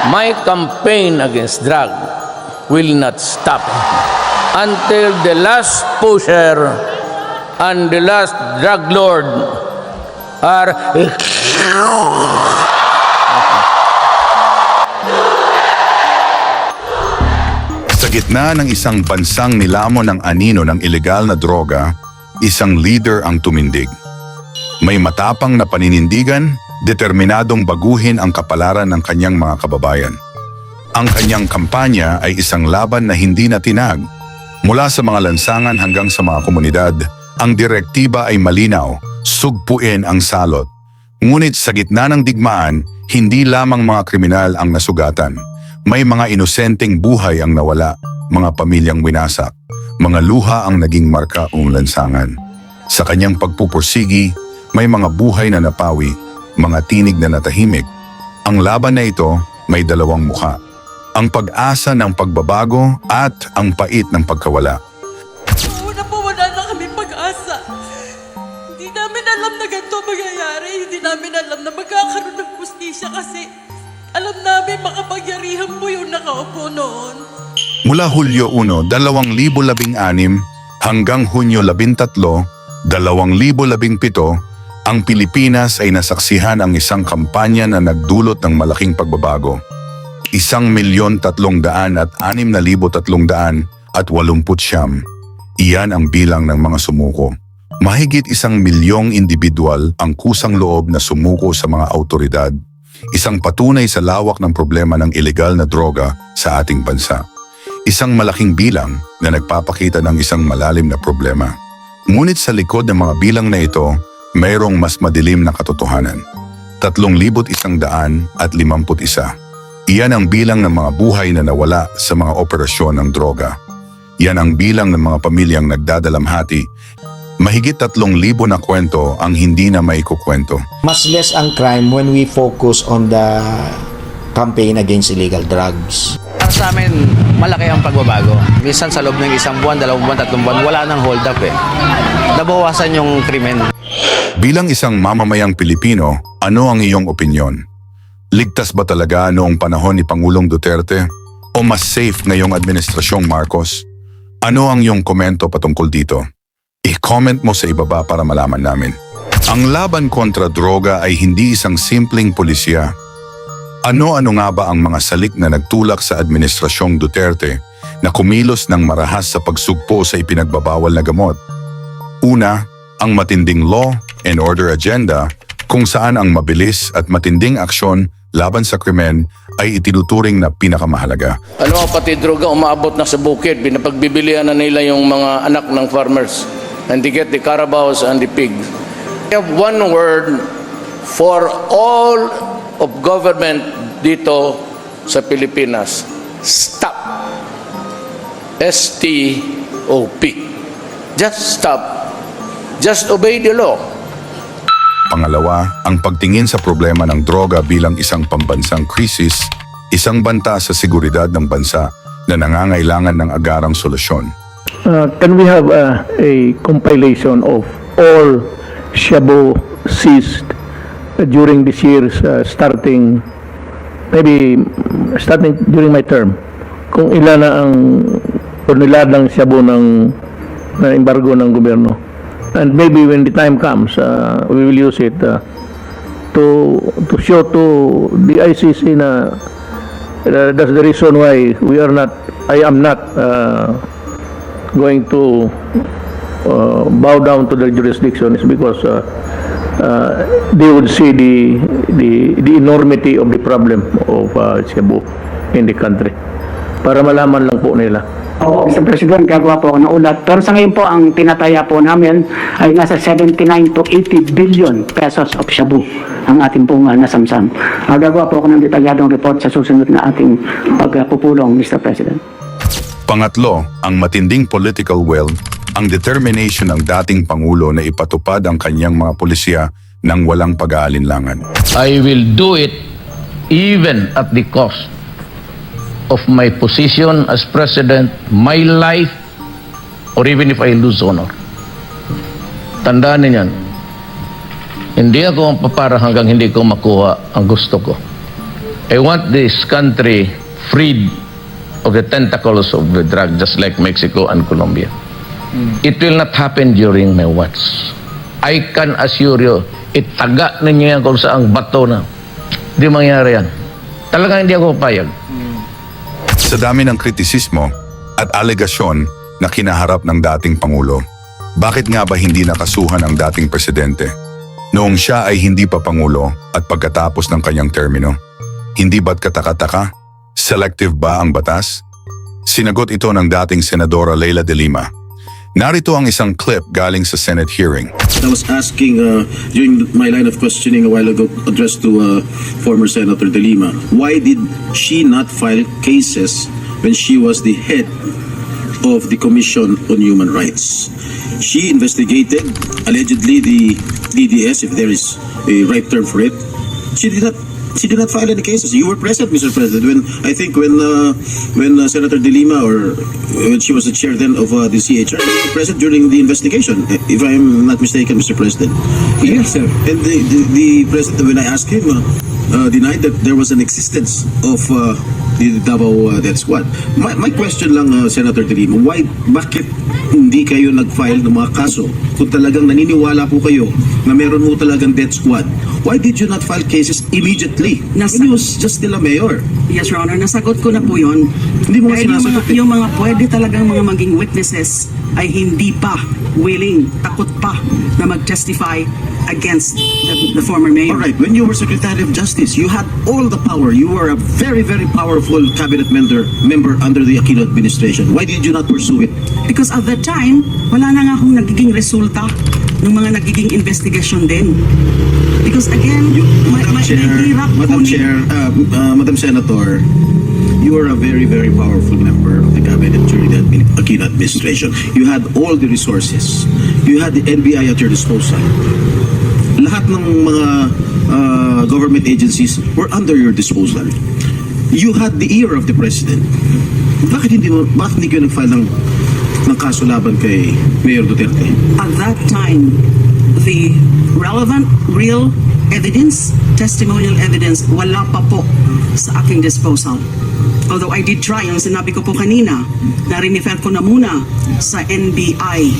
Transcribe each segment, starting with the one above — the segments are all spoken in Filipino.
My campaign against drug will not stop until the last pusher and the last drug lord are Sa gitna ng isang bansang nilamon ng anino ng ilegal na droga, isang leader ang tumindig. May matapang na paninindigan, determinadong baguhin ang kapalaran ng kanyang mga kababayan. Ang kanyang kampanya ay isang laban na hindi natinag. Mula sa mga lansangan hanggang sa mga komunidad, ang direktiba ay malinaw, sugpuin ang salot. Ngunit sa gitna ng digmaan, hindi lamang mga kriminal ang nasugatan. May mga inosenteng buhay ang nawala, mga pamilyang winasak, mga luha ang naging marka o lansangan. Sa kanyang pagpupursigi, may mga buhay na napawi, mga tinig na natahimik. Ang laban na ito may dalawang mukha. Ang pag-asa ng pagbabago at ang pait ng pagkawala. Una po, wala na kami pag-asa. Hindi namin alam na ganito mangyayari. Hindi namin alam na magkakaroon ng hustisya kasi alam namin makapangyarihan po yung nakaupo noon. Mula Hulyo 1, 2016 hanggang Hunyo 13, 2017, ang Pilipinas ay nasaksihan ang isang kampanya na nagdulot ng malaking pagbabago. 1,306,389. Iyan ang bilang ng mga sumuko. Mahigit 1 milyong individual ang kusang loob na sumuko sa mga autoridad. Isang patunay sa lawak ng problema ng ilegal na droga sa ating bansa. Isang malaking bilang na nagpapakita ng isang malalim na problema. Ngunit sa likod ng mga bilang na ito, mayroong mas madilim na katotohanan. 3,151. Iyan ang bilang ng mga buhay na nawala sa mga operasyon ng droga. Yan ang bilang ng mga pamilyang nagdadalamhati. Mahigit 3,000 na kwento ang hindi na maikukwento. Mas less ang crime when we focus on the campaign against illegal drugs. Para sa amin, malaki ang pagbabago. Minsan sa loob ng 1 buwan, 2 buwan, 3 buwan, wala nang hold up eh. Nabawasan yung krimen. Bilang isang mamamayang Pilipino, ano ang iyong opinyon? Ligtas ba talaga noong panahon ni Pangulong Duterte? O mas safe ngayong administrasyong Marcos? Ano ang iyong komento patungkol dito? I-comment mo sa ibaba para malaman namin. Ang laban kontra droga ay hindi isang simpleng pulisya. Ano-ano nga ba ang mga salik na nagtulak sa administrasyong Duterte na kumilos ng marahas sa pagsugpo sa ipinagbabawal na gamot? Una, ang matinding law and order agenda kung saan ang mabilis at matinding aksyon laban sa krimen ay itinuturing na pinakamahalaga. ano pati droga umaabot na sa bukid, pinapagbibilihan na nila yung mga anak ng farmers and they get the carabaos and the pig. We have one word for all of government dito sa Pilipinas. Stop. S-T-O-P. Just stop. Just obey the law. Pangalawa, ang pagtingin sa problema ng droga bilang isang pambansang krisis, isang banta sa seguridad ng bansa na nangangailangan ng agarang solusyon. Can we have a compilation of all shabu seized during this year's starting during my term? Kung ilan na ang niladang shabu ng embargo ng gobyerno. And maybe when the time comes, we will use it to show to the ICC na that's the reason why I am not going to bow down to the jurisdiction is because they would see the enormity of the problem of Cebu in the country. Para malaman lang po nila. Oo, Mr. President, gagawa po ako ng ulat. Pero sa ngayon po, ang tinataya po namin ay nasa 79 to 80 billion pesos of shabu ang ating pong nasamsam. Gagawa po ako ng detalyadong report sa susunod na ating pagpupulong, Mr. President. Pangatlo, ang matinding political will, ang determination ng dating Pangulo na ipatupad ang kanyang mga pulisya nang walang pag-aalinlangan. I will do it even at the cost of my position as president, my life, or even if I lose honor. Tandaan niyan, hindi ako ang papara hanggang hindi ko makuha ang gusto ko. I want this country freed of the tentacles of the drug, just like Mexico and Colombia. It will not happen during my watch. I can assure you, itaga ninyo yan kung saang bato na. Di mangyari yan. Talagang hindi ako papayag. Sa dami ng kritisismo at alegasyon na kinaharap ng dating Pangulo, bakit nga ba hindi nakasuhan ang dating presidente? Noong siya ay hindi pa Pangulo at pagkatapos ng kanyang termino, hindi ba't katakataka? Selective ba ang batas? Sinagot ito ng dating Senadora Leila de Lima. Narito ang isang clip galing sa Senate hearing. I was asking during my line of questioning a while ago, addressed to former Senator De Lima, why did she not file cases when she was the head of the Commission on Human Rights? She investigated, allegedly, the DDS, if there is a right term for it. She did not file any cases. You were present, Mr. President, when Senator De Lima, or when she was the chair then of the CHR, you were present during the investigation, if I am not mistaken, Mr. President. Yes, sir. And the president, when I asked him, denied that there was an existence of the Davao Death Squad. My question lang, Senator De Lima, bakit hindi kayo nag-file ng mga kaso kung talagang naniniwala po kayo na meron mo talagang death squad? Why did you not file cases immediately? When he was just still a mayor. Yes, Your Honor, nasagot ko na po yun. Hindi mo Dahil sinasagot eh. yung mga pwede talagang mga maging witnesses ay hindi pa willing, takot pa na mag-testify against the former mayor. All right, when you were Secretary of Justice, you had all the power. You were a very, very powerful cabinet member under the Aquino administration. Why did you not pursue it? Because at that time, wala na nga akong nagiging resulta ng mga nagiging investigation din. Because again, mahirap Madam Senator, you were a very, very powerful member of the cabinet during the Aquino administration. You had all the resources. You had the NBI at your disposal. Lahat ng mga government agencies were under your disposal. You had the ear of the president. Bakit hindi kayo nag-file ng kaso laban kay Mayor Duterte? at that time, the relevant, real evidence, testimonial evidence, wala pa po sa aking disposal. Although I did try, yung sinabi ko po kanina, na-refer ko na muna sa NBI.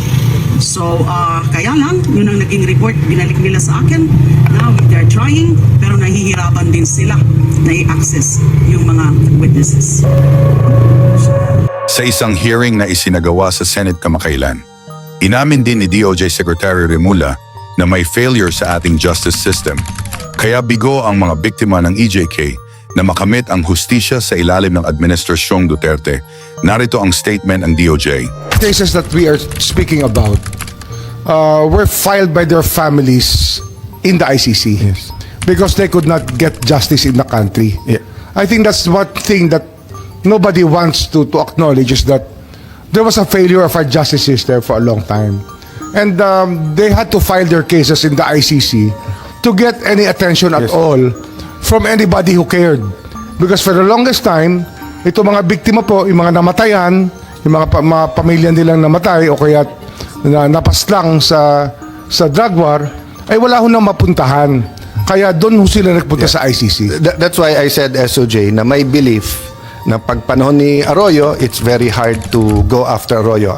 So, kaya lang, yun ang naging report, binalik nila sa akin. Now, they're trying, pero nahihirapan din sila na i-access yung mga witnesses. Sa isang hearing na isinagawa sa Senate kamakailan, inamin din ni DOJ Secretary Remulla na may failure sa ating justice system. Kaya bigo ang mga biktima ng EJK na makamit ang hustisya sa ilalim ng Administrasyong Duterte. Narito ang statement ng DOJ. Cases that we are speaking about were filed by their families in the ICC because they could not get justice in the country. I think that's one thing that nobody wants to acknowledge, is that there was a failure of our justice system for a long time. And they had to file their cases in the ICC to get any attention at all from anybody who cared. Because for the longest time, ito mga biktima po, yung mga namatayan, yung mga pamilya nilang namatay o kaya napaslang sa drug war, ay wala ho nang mapuntahan. Kaya doon ho sila nagpunta sa ICC. That's why I said, SOJ, na may belief na pag panahon ni Arroyo, it's very hard to go after Arroyo.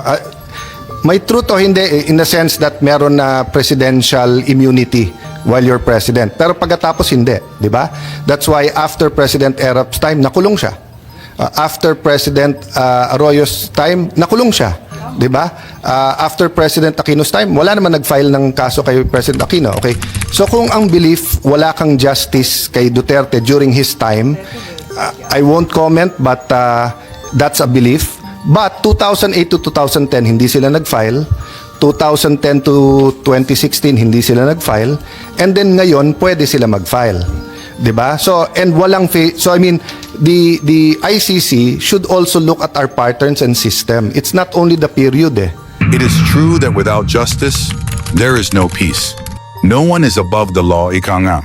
May truth o hindi, in the sense that meron na presidential immunity while you're president. Pero pagkatapos hindi, di ba? That's why after President Erap's time, nakulong siya. After President Arroyo's time, nakulong siya. Di ba? After President Aquino's time, wala naman nag-file ng kaso kay President Aquino. Okay? So kung ang belief, wala kang justice kay Duterte during his time, I won't comment, but that's a belief. But 2008 to 2010, hindi sila nag-file. 2010 to 2016, hindi sila nag-file. And then ngayon, pwede sila mag-file. Diba? So, and walang so I mean, the ICC should also look at our patterns and system. It's not only the period eh. It is true that without justice, there is no peace. No one is above the law, ika nga.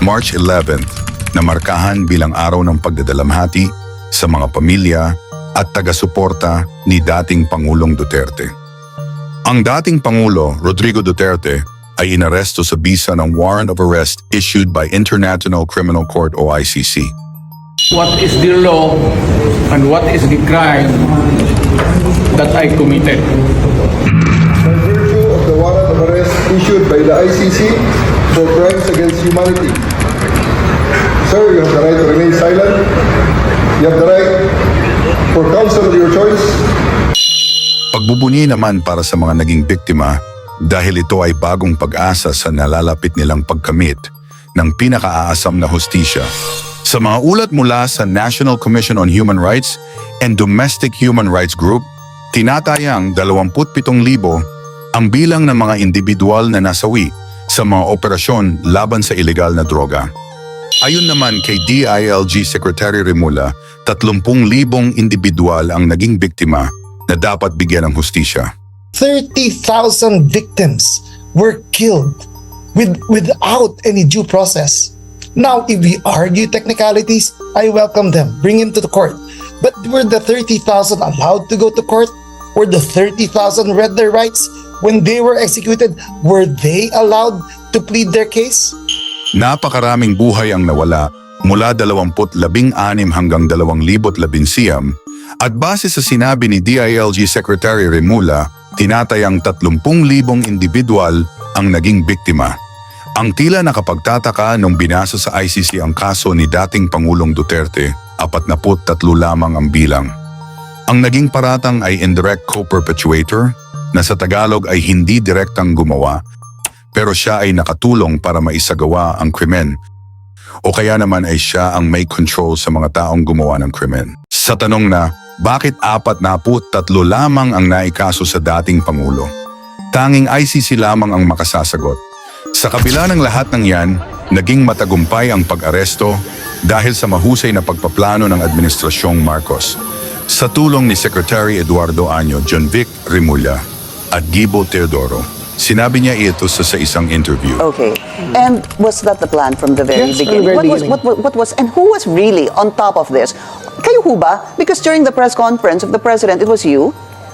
March 11th, namarkahan bilang araw ng pagdadalamhati sa mga pamilya at taga-suporta ni dating Pangulong Duterte. Ang dating Pangulo, Rodrigo Duterte, ay inaresto sa bisa ng warrant of arrest issued by International Criminal Court o ICC. What is the law and what is the crime that I committed? By virtue of the warrant of arrest issued by the ICC for crimes against humanity. Sir, you have the right to remain silent. You have the right for counsel of your choice. Pagbubuni naman para sa mga naging biktima dahil ito ay bagong pag-asa sa nalalapit nilang pagkamit ng pinakaaasam na hustisya. Sa mga ulat mula sa National Commission on Human Rights and Domestic Human Rights Group, tinatayang 27,000 ang bilang ng mga individual na nasawi sa mga operasyon laban sa ilegal na droga. Ayon naman kay DILG Secretary Remulla, 30,000 individual ang naging biktima na dapat bigyan ng hustisya. 30,000 victims were killed without any due process. Now, if we argue technicalities, I welcome them. Bring him to the court. But were the 30,000 allowed to go to court? Were the 30,000 read their rights? When they were executed, were they allowed to plead their case? Napakaraming buhay ang nawala mula 2016 hanggang 2019 at base sa sinabi ni DILG Secretary Remulla, tinatayang 30,000 individual ang naging biktima. Ang tila nakapagtataka nung binasa sa ICC ang kaso ni dating Pangulong Duterte, 43 lamang ang bilang. Ang naging paratang ay indirect co-perpetuator na sa Tagalog ay hindi direktang gumawa pero siya ay nakatulong para maisagawa ang krimen o kaya naman ay siya ang may control sa mga taong gumawa ng krimen. Sa tanong na, bakit 43 lamang ang naikaso sa dating Pangulo? Tanging ICC lamang ang makasasagot. Sa kabila ng lahat ng yan, naging matagumpay ang pag-aresto dahil sa mahusay na pagpaplano ng Administrasyong Marcos. Sa tulong ni Secretary Eduardo Año, John Vic Remulla at Gibo Teodoro, sinabi niya ito sa isang interview. Okay. And was that the plan from the very Yes, from the beginning? very What was, and who was really on top of this? Kayo ho ba? Because during the press conference of the President, it was you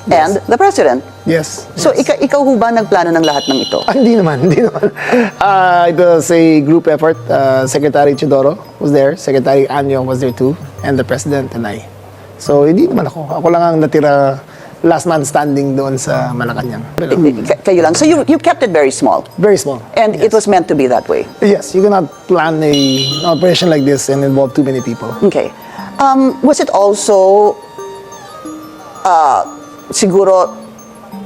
and the President. Yes. So, ikaw ho ba nagplano ng lahat ng ito? Hindi naman. It was a group effort. Secretary Teodoro was there. Secretary Anyo was there too. And the President and I. So, hindi naman ako. Ako lang ang natira last man standing doon sa Malacanang. Kayo lang. So, you kept it very small. Very small. And it was meant to be that way. Yes, you cannot plan an operation like this and involve too many people. Okay. Was it also, siguro,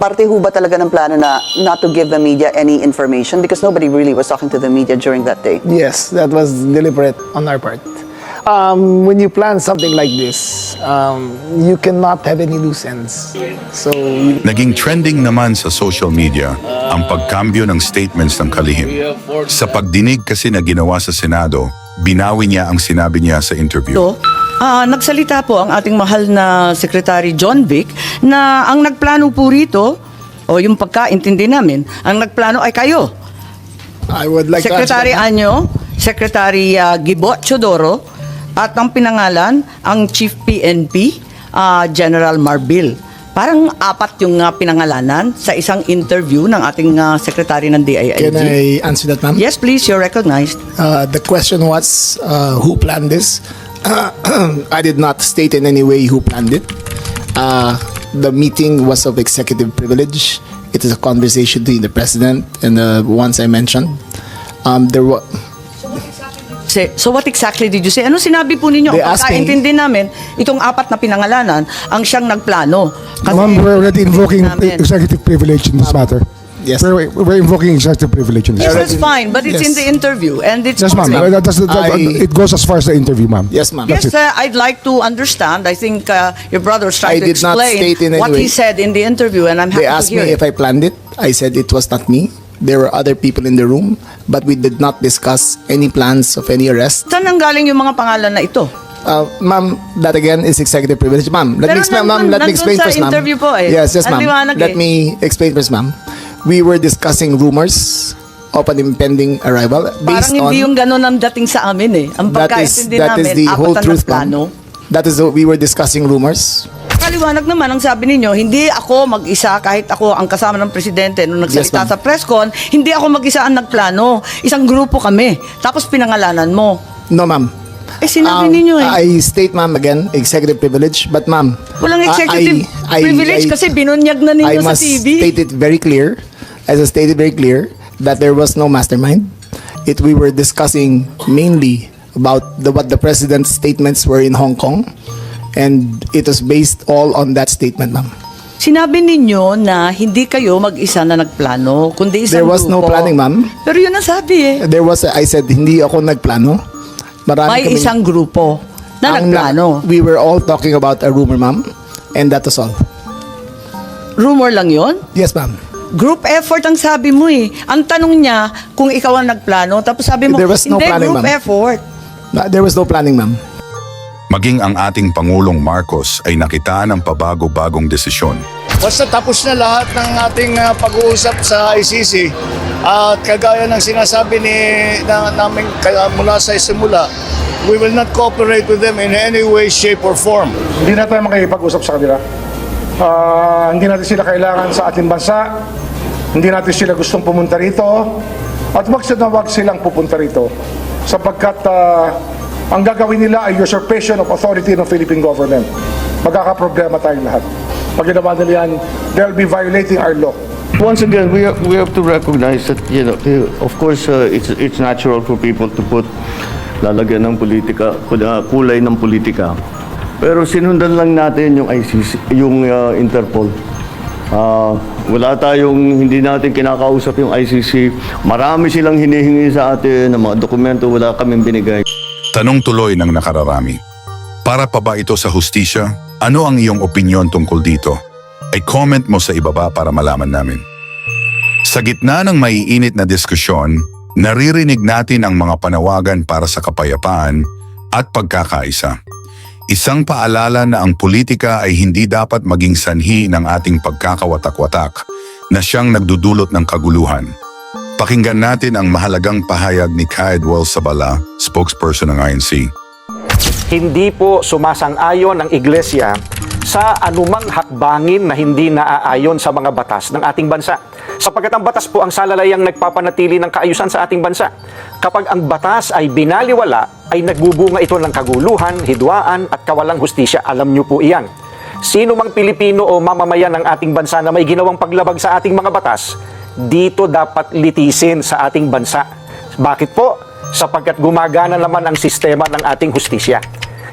parte ho ba talaga ng plano na not to give the media any information? Because nobody really was talking to the media during that day. Yes, that was deliberate on our part. When you plan something like this, you cannot have any loose ends. So, Naging trending naman sa social media ang pagkambyo ng statements ng kalihim. Sa pagdinig kasi na ginawa sa Senado, binawi niya ang sinabi niya sa interview. Nagsalita po ang ating mahal na Secretary John Vic na ang nagplano po rito, o yung pagkaintindi namin, ang nagplano ay kayo. I would like Secretary to answer that. Anyo, Secretary Gibo Teodoro, at ang pinangalan, ang Chief PNP, General Marbil. Parang apat yung pinangalanan sa isang interview ng ating Secretary ng DILG. Can I answer that, ma'am? Yes, please, you're recognized. The question was, who planned this? I did not state in any way who planned it. The meeting was of executive privilege. It is a conversation between the President and the ones I mentioned. There was... So what exactly did you say? Ano sinabi po ninyo? They asked me- Pagkaintindi namin, itong apat na pinangalanan, ang siyang nagplano. Kasi Ma'am, we're already invoking namin. executive privilege in this matter. Yes. We're invoking executive privilege in this Yes, matter. that's fine, but it's in the interview. And it's Yes, ma'am. public. It goes as far as the interview, ma'am. Yes, ma'am. Yes, That's it. I'd like to understand. I think your brother was trying I to did not explain state in any what he way. said in the interview, and I'm happy They to asked hear me it. if I planned it. I said it was not me. There were other people in the room, but we did not discuss any plans of any arrest. Saan ang galing yung mga pangalan na ito? Ma'am, that again is executive privilege. Ma'am, let me Pero explain, ma'am. Let me nandun explain sa first, ma'am. interview po eh. Yes, Ang ma'am. liwanag Let eh. me explain first, ma'am. We were discussing rumors of an impending arrival based Parang on... hindi yung ganun ang dating sa amin eh. Ang That is pagkaintindi the namin, whole apat na truth, plano. ma'am. That is we were discussing rumors. maliwanag naman ang sabi ninyo, hindi ako mag-isa kahit ako ang kasama ng presidente nung nagsalita Yes, ma'am. sa press con, hindi ako mag-isa ang nagplano. Isang grupo kami. Tapos pinangalanan mo. No, ma'am. Eh sinabi ninyo eh. I state, ma'am, again, executive privilege. But, ma'am, Walang executive privilege kasi binunyag na ninyo I sa must TV. state it very clear, as I stated very clear, that there was no mastermind. We were discussing mainly about what the president's statements were in Hong Kong, and it was based all on that statement, ma'am. Sinabi ninyo na hindi kayo mag-isa na nagplano, kundi isang There was no grupo. planning, ma'am. Pero yun ang sabi eh. I said, hindi ako nagplano. Marami May kaming- isang grupo na ang nagplano. We were all talking about a rumor, ma'am, and that was all. Rumor lang yon? Yes, ma'am. Group effort ang sabi mo eh. Ang tanong niya kung ikaw ang nagplano, tapos sabi mo, There was no hindi, planning, group ma'am. effort. There was no planning, ma'am. Maging ang ating Pangulong Marcos ay nakitaan ng pabago-bagong desisyon. Basta tapos na lahat ng ating pag-uusap sa ICC at kagaya ng sinasabi namin mula sa simula, we will not cooperate with them in any way, shape, or form. Hindi na tayo makikipag-usap sa kanila. Hindi natin sila kailangan sa ating bansa. Hindi natin sila gustong pumunta rito. At wag silang pupunta rito. Sapagkat ang gagawin nila ay usurpation of authority ng Philippine government. Magkakaproblema tayong lahat. Pag ginawa nila yan, they'll be violating our law. Once again, we have to recognize that, of course, it's natural for people to put lalagyan ng politika, kulay ng politika. Pero sinundan lang natin yung ICC, yung Interpol. Wala tayong, hindi natin kinakausap yung ICC. Marami silang hinihingi sa atin ng mga dokumento, wala kaming binigay. Tanong tuloy ng nakararami. Para pa ba ito sa hustisya? Ano ang iyong opinyon tungkol dito? Ay comment mo sa ibaba para malaman namin. Sa gitna ng maiinit na diskusyon, naririnig natin ang mga panawagan para sa kapayapaan at pagkakaisa. Isang paalala na ang politika ay hindi dapat maging sanhi ng ating pagkakawatak-watak na siyang nagdudulot ng kaguluhan. Pakinggan natin ang mahalagang pahayag ni Caedwell Sabala, spokesperson ng INC. Hindi po sumasang-ayon ang Iglesia sa anumang hakbangin na hindi naaayon sa mga batas ng ating bansa. Sapagkat ang batas po ang salalayang nagpapanatili ng kaayusan sa ating bansa. Kapag ang batas ay binaliwala, ay nagbubunga ito ng kaguluhan, hidwaan at kawalang hustisya. Alam niyo po iyan. Sino mang Pilipino o mamamayan ng ating bansa na may ginawang paglabag sa ating mga batas, dito dapat litisin sa ating bansa. Bakit po? Sapagkat gumagana naman ang sistema ng ating hustisya.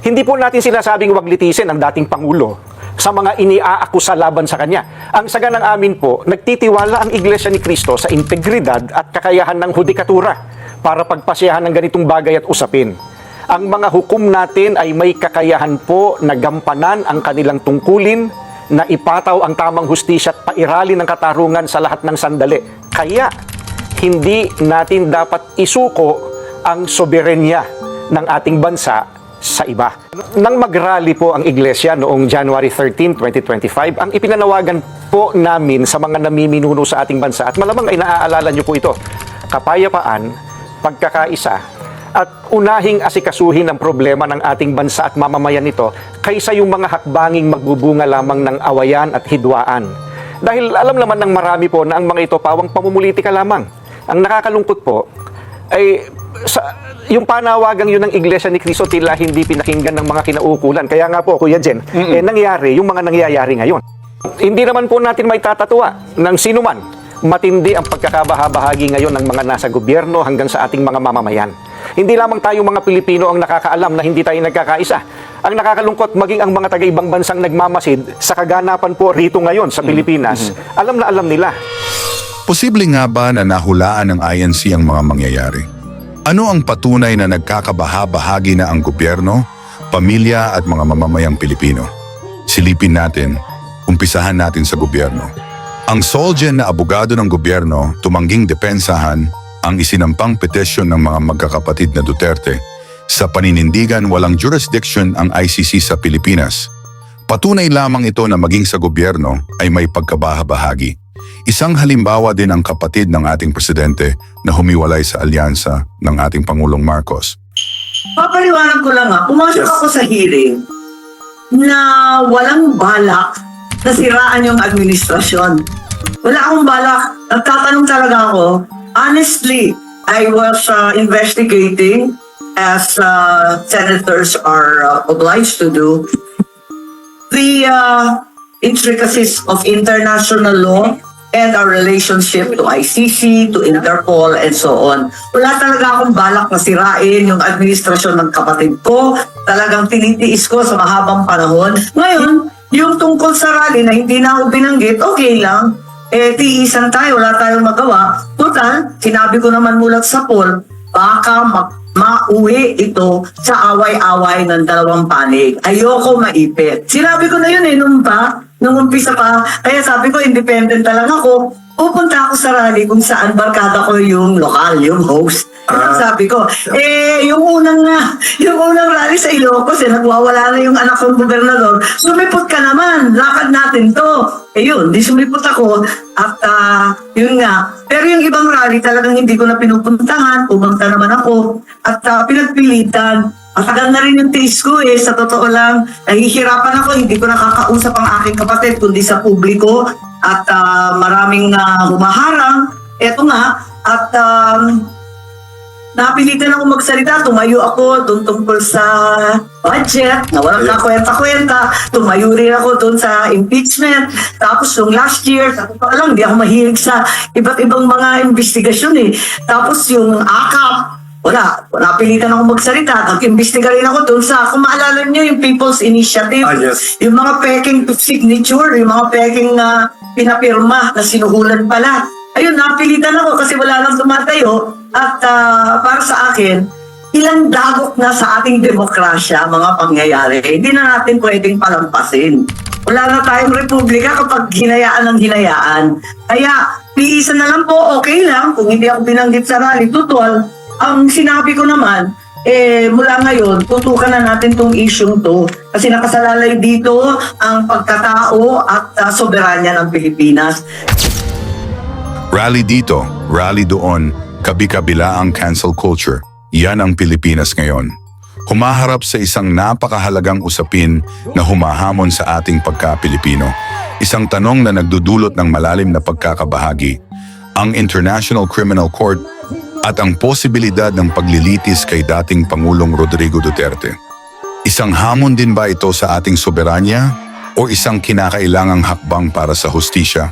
Hindi po natin sinasabing wag litisin ang dating Pangulo sa mga iniaakusa laban sa kanya. Ang saganang amin po, nagtitiwala ang Iglesia ni Cristo sa integridad at kakayahan ng hudikatura para pagpasyahan ng ganitong bagay at usapin. Ang mga hukom natin ay may kakayahan po na gampanan ang kanilang tungkulin, na ipataw ang tamang hustisya at pairali ng katarungan sa lahat ng sandali. Kaya, hindi natin dapat isuko ang soberenya ng ating bansa sa iba. Nang mag-rally po ang Iglesia noong January 13, 2025, ang ipinanawagan po namin sa mga namiminuno sa ating bansa, at malamang ay naaalala niyo po ito, kapayapaan, pagkakaisa, at unahing asikasuhin ang problema ng ating bansa at mamamayan nito kaysa yung mga hakbanging magbubunga lamang ng awayan at hidwaan. Dahil alam naman ng marami po na ang mga ito pawang pamumulitika lamang. Ang nakakalungkot po ay yung panawagang yun ng Iglesia ni Cristo tila hindi pinakinggan ng mga kinaukulan. Kaya nga po, Kuya Jen, nangyari yung mga nangyayari ngayon. Hindi naman po natin may tatatuwa ng sino man. Matindi ang pagkakabahabahagi ngayon ng mga nasa gobyerno hanggang sa ating mga mamamayan. Hindi lamang tayo mga Pilipino ang nakakaalam na hindi tayo nagkakaisa. Ang nakakalungkot, maging ang mga taga-ibang bansang nagmamasid sa kaganapan po rito ngayon sa Pilipinas, alam na alam nila. Posible nga ba na nahulaan ng INC ang mga mangyayari? Ano ang patunay na nagkakabahabahagi na ang gobyerno, pamilya at mga mamamayang Pilipino? Silipin natin, umpisahan natin sa gobyerno. Ang Solgen na abogado ng gobyerno tumangging depensahan ang isinampang petisyon ng mga magkakapatid na Duterte sa paninindigan walang jurisdiction ang ICC sa Pilipinas. Patunay lamang ito na maging sa gobyerno ay may pagkabahabahagi. Isang halimbawa din ang kapatid ng ating presidente na humiwalay sa alyansa ng ating Pangulong Marcos. Papaliwanag ko lang pumasok ako sa hearing. na walang balak na siraan yung administrasyon. Wala akong balak. Nagtatanong talaga ako. Honestly, I was investigating as senators are obliged to do the intricacies of international law and our relationship to ICC, to Interpol, and so on. Wala talaga akong balak na sirain yung administrasyon ng kapatid ko. Talagang tinitiis ko sa mahabang panahon. Ngayon, yung tungkol sa rally na hindi na ako binanggit, okay lang. Tiisan tayo, wala tayong magawa. Total, sinabi ko naman mulat sa poll, baka mauwi ito sa away-away ng dalawang panig. Ayoko maipit. Sinabi ko na yun nung umpisa pa. Kaya sabi ko, independent talaga ako. Pupunta ako sa rally kung saan barkada ko yung lokal, yung host. Sabi ko, yung unang rally sa Ilocos, nagwawala na yung anak kong gobernador. Sumipot ka naman, lakad natin to. Yun, di sumipot ako. At yun nga. Pero yung ibang rally talagang hindi ko na pinupuntahan. Pumunta naman ako. At pinagpilitan. Matagal na rin yung taste ko sa totoo lang. Nahihirapan ako, hindi ko nakakausap ang aking kapatid, kundi sa publiko. At maraming humaharang. Eto nga, at napilitan ako magsalita, tumayo ako doon tungkol sa budget, na walang kakwenta-kwenta, tumayo rin ako doon sa impeachment. Tapos yung last year, sabi ko lang, di ako mahilig sa iba't ibang mga investigasyon Tapos yung AKAP, wala, napilitan ako magsalita. Nag-imbestiga rin ako doon sa, kung maalala niyo yung People's Initiative, yung mga peking signature, yung mga peking pinapirma na sinuhulan pala. Ayun, napilitan ako kasi wala nang tumatayo. At para sa akin, ilang dagok na sa ating demokrasya mga pangyayari. Hindi na natin pwedeng palampasin. Wala na tayong republika kapag hinayaan ng hinayaan. Kaya, tiisan na lang po, okay lang. Kung hindi ako binanggit sa rally, tutual. Ang sinabi ko naman, mula ngayon, tutukan na natin tong isyung to. Kasi nakasalalay dito ang pagkatao at soberanya ng Pilipinas. Rally dito, rally doon, kabi-kabila ang cancel culture. Yan ang Pilipinas ngayon. Humaharap sa isang napakahalagang usapin na humahamon sa ating pagka-Pilipino. Isang tanong na nagdudulot ng malalim na pagkakabahagi. Ang International Criminal Court at ang posibilidad ng paglilitis kay dating Pangulong Rodrigo Duterte. Isang hamon din ba ito sa ating soberanya o isang kinakailangang hakbang para sa hustisya?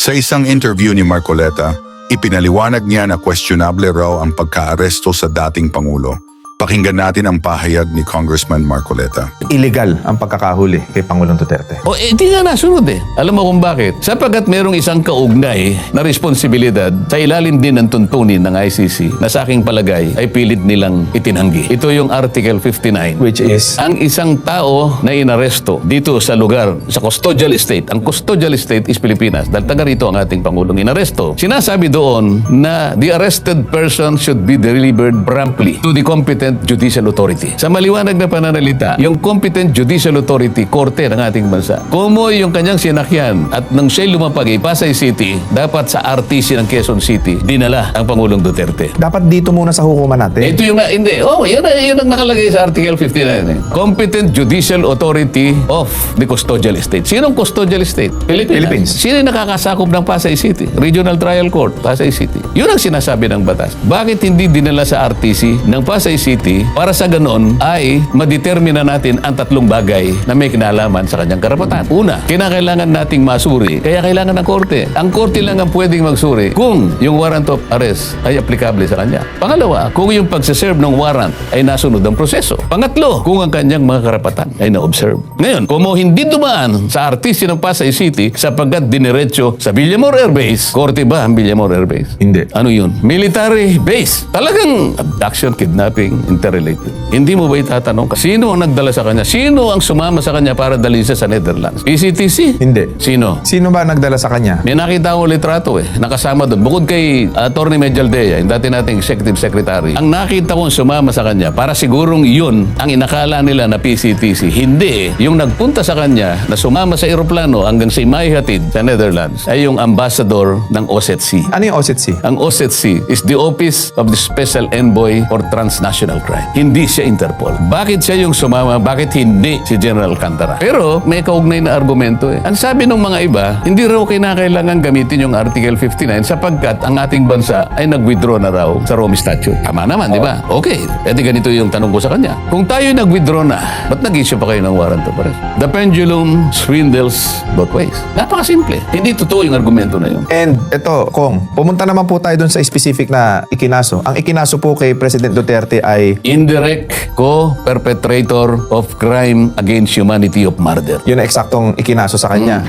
Sa isang interview ni Marcoleta, ipinaliwanag niya na questionable raw ang pagkaaresto sa dating Pangulo. Pakinggan natin ang pahayag ni Congressman Marcoleta. Illegal ang pagkakahuli kay Pangulong Duterte. Hindi nga nasunod Alam mo kung bakit? Sapagkat merong isang kaugnay na responsibilidad sa ilalim din ng tuntunin ng ICC na sa aking palagay ay pilit nilang itinanggi. Ito yung Article 59. Which is? Ang isang tao na inaresto dito sa lugar, sa custodial estate. Ang custodial estate is Pilipinas dahil taga rito ang ating Pangulong inaresto. Sinasabi doon na the arrested person should be delivered promptly to the competent judicial authority. Sa maliwanag na pananalita, yung competent judicial authority, korte ng ating bansa. Kumoy yung kanyang sinakyan at nang siya'y lumapag Pasay City, dapat sa RTC ng Quezon City, dinala ang Pangulong Duterte. Dapat dito muna sa hukuman natin. Ito yung hindi. Yun ang nakalagay sa Article 59. Competent judicial authority of the custodial estate. Sinong custodial estate? Philippines. Sino yung nakakasakop ng Pasay City? Regional Trial Court, Pasay City. Yun ang sinasabi ng batas. Bakit hindi dinala sa RTC ng Pasay City para sa ganon ay madetermina natin ang tatlong bagay na may kinalaman sa kanyang karapatan. Una, kinakailangan nating masuri, kaya kailangan ng korte. Ang korte lang ang pwedeng magsuri kung yung warrant of arrest ay aplikable sa kanya. Pangalawa, kung yung pagsaserve ng warrant ay nasunod ang proseso. Pangatlo, kung ang kanyang mga karapatan ay na-observe. Ngayon, kung hindi dumaan sa RTC ng Pasay City sapagkat diniretso sa Villamor Air Base, korte ba ang Villamor Air Base? Hindi. Ano yun? Military base. Talagang abduction, kidnapping, interrelated. Hindi mo ba itatanong? Sino ang nagdala sa kanya? Sino ang sumama sa kanya para dalhin siya sa Netherlands? PCTC? Hindi. Sino? Sino ba nagdala sa kanya? May nakita ko litrato nakasama doon. Bukod kay Atty. Medjaldea, yung dati nating executive secretary, ang nakita kong sumama sa kanya para sigurong yun ang inakala nila na PCTC. Hindi. Yung nagpunta sa kanya na sumama sa eroplano hanggang sa maihatid sa Netherlands ay yung ambassador ng OSCE. Ano yung OSCE? Ang OSCE is the Office of the Special Envoy for Transnational international crime. Hindi siya Interpol. Bakit siya yung sumama? Bakit hindi si General Alcantara? Pero may kaugnay na argumento eh. Ang sabi ng mga iba, hindi raw kinakailangan gamitin yung Article 59 sapagkat ang ating bansa ay nag-withdraw na raw sa Rome Statute. Tama naman, di ba? Okay. E di ganito yung tanong ko sa kanya. Kung tayo nag-withdraw na, ba't nag-issue pa kayo ng warrant of arrest? The pendulum swindles both ways. Napakasimple. Hindi totoo yung argumento na yun. And ito, Kong, pumunta naman po tayo dun sa specific na ikinaso. Ang ikinaso po kay President Duterte ay Indirect co-perpetrator of crime against humanity of murder. yun na eksaktong ikinaso sa kanya.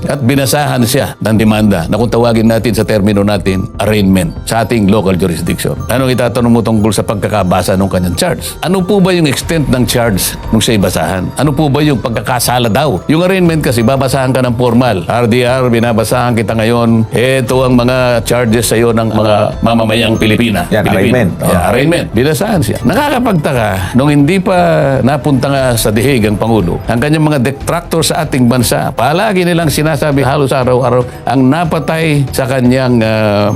At binasahan siya ng demanda na kung tawagin natin sa termino natin, arraignment sa ating local jurisdiction. Anong itatanong mo tungkol sa pagkakabasa ng kanyang charge? Ano po ba yung extent ng charge nung siya'y basahan? Ano po ba yung pagkakasala daw? Yung arraignment kasi, babasahan ka ng formal. RDR, binabasahan kita ngayon. Ito ang mga charges sa iyo ng mga mamamayang Pilipina. Yan, arraignment. Arraignment. Binasahan siya. Nakakapagtaka, nung hindi pa napunta nga sa dihig ang Pangulo, ang kanyang mga detractor sa ating bansa, palagi nilang sinasabi halos araw-araw, ang napatay sa kanyang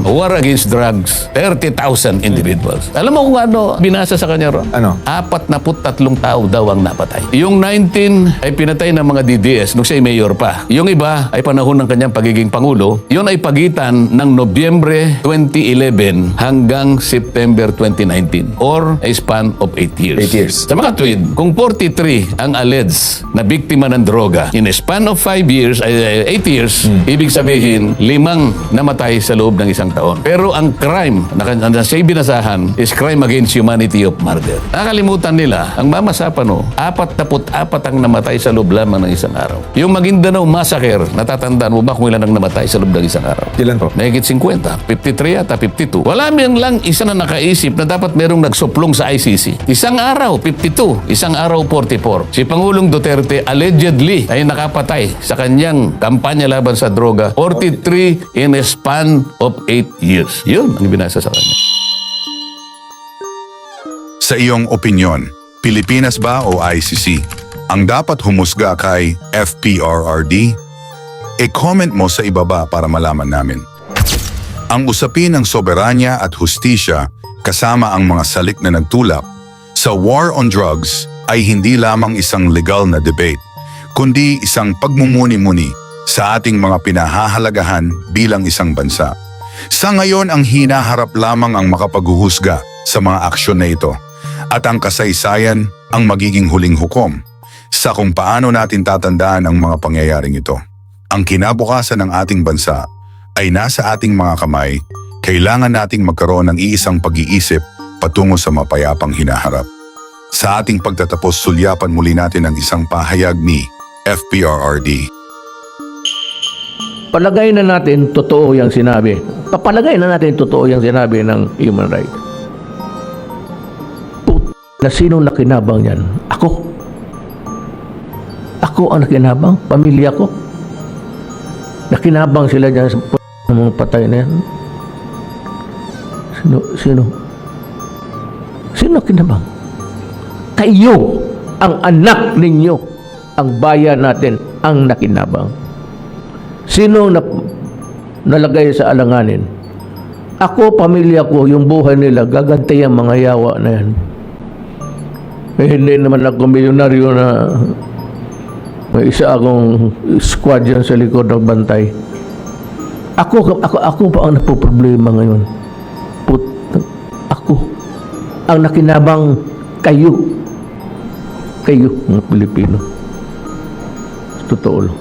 war against drugs, 30,000 individuals. Alam mo kung ano binasa sa kanya ron? Ano? 43 tao daw ang napatay. Yung 19 ay pinatay ng mga DDS nung siya'y mayor pa. Yung iba ay panahon ng kanyang pagiging Pangulo. Yun ay pagitan ng Nobyembre 2011 hanggang September 2019 or a span of 8 years. 8 years. Sa mga tweet, kung 43 ang alleged na biktima ng droga in a span of 8 years, ibig sabihin 5 namatay sa loob ng 1 taon. Pero ang crime na siya'y binasahan is crime against humanity of murder. Nakalimutan nila, ang Mama Sapano, 44 ang namatay sa loob lamang ng 1 araw. Yung Maguindanao Massacre, natatandaan mo ba kung ilan ang namatay sa loob ng 1 araw? Ilan po? Mahigit 50, 53 at 52. Wala man lang isa na nakaisip na dapat merong nagsuplong sa ICC. 1 araw, 52. 1 araw, 44. Si Pangulong Duterte allegedly ay nakapatay sa kanyang kampanya laban sa droga, 43 in a span of 8 years. Yun ang binasa sa kanya. Sa iyong opinyon, Pilipinas ba o ICC ang dapat humusga kay FPRRD? E-comment mo sa ibaba para malaman namin. Ang usapin ng soberanya at hustisya kasama ang mga salik na nagtulak sa war on drugs ay hindi lamang isang legal na debate, kundi isang pagmumuni-muni sa ating mga pinahahalagahan bilang isang bansa. Sa ngayon, ang hinaharap lamang ang makapaghuhusga sa mga aksyon na ito at ang kasaysayan ang magiging huling hukom sa kung paano natin tatandaan ang mga pangyayaring ito. Ang kinabukasan ng ating bansa ay nasa ating mga kamay. Kailangan nating magkaroon ng iisang pag-iisip patungo sa mapayapang hinaharap. Sa ating pagtatapos, sulyapan muli natin ang isang pahayag ni FPRRD. Palagay na natin totoo yung sinabi. Papalagay na natin totoo yung sinabi ng human rights. Na sino nakinabang yan? Ako. Ako ang nakinabang. Pamilya ko. Nakinabang sila dyan sa mga patay na yan. Sino nakinabang? Kayo, ang anak ninyo, ang bayan natin, ang nakinabang. Sino nalagay sa alanganin? Ako, pamilya ko, yung buhay nila, gaganti ang mga yawa na yan. Hindi naman ako milyonaryo na may isa akong squad dyan sa likod ng bantay. Ako pa ang napoproblema ngayon. Ako ang nakinabang kayo mga Pilipino. Totoo lang.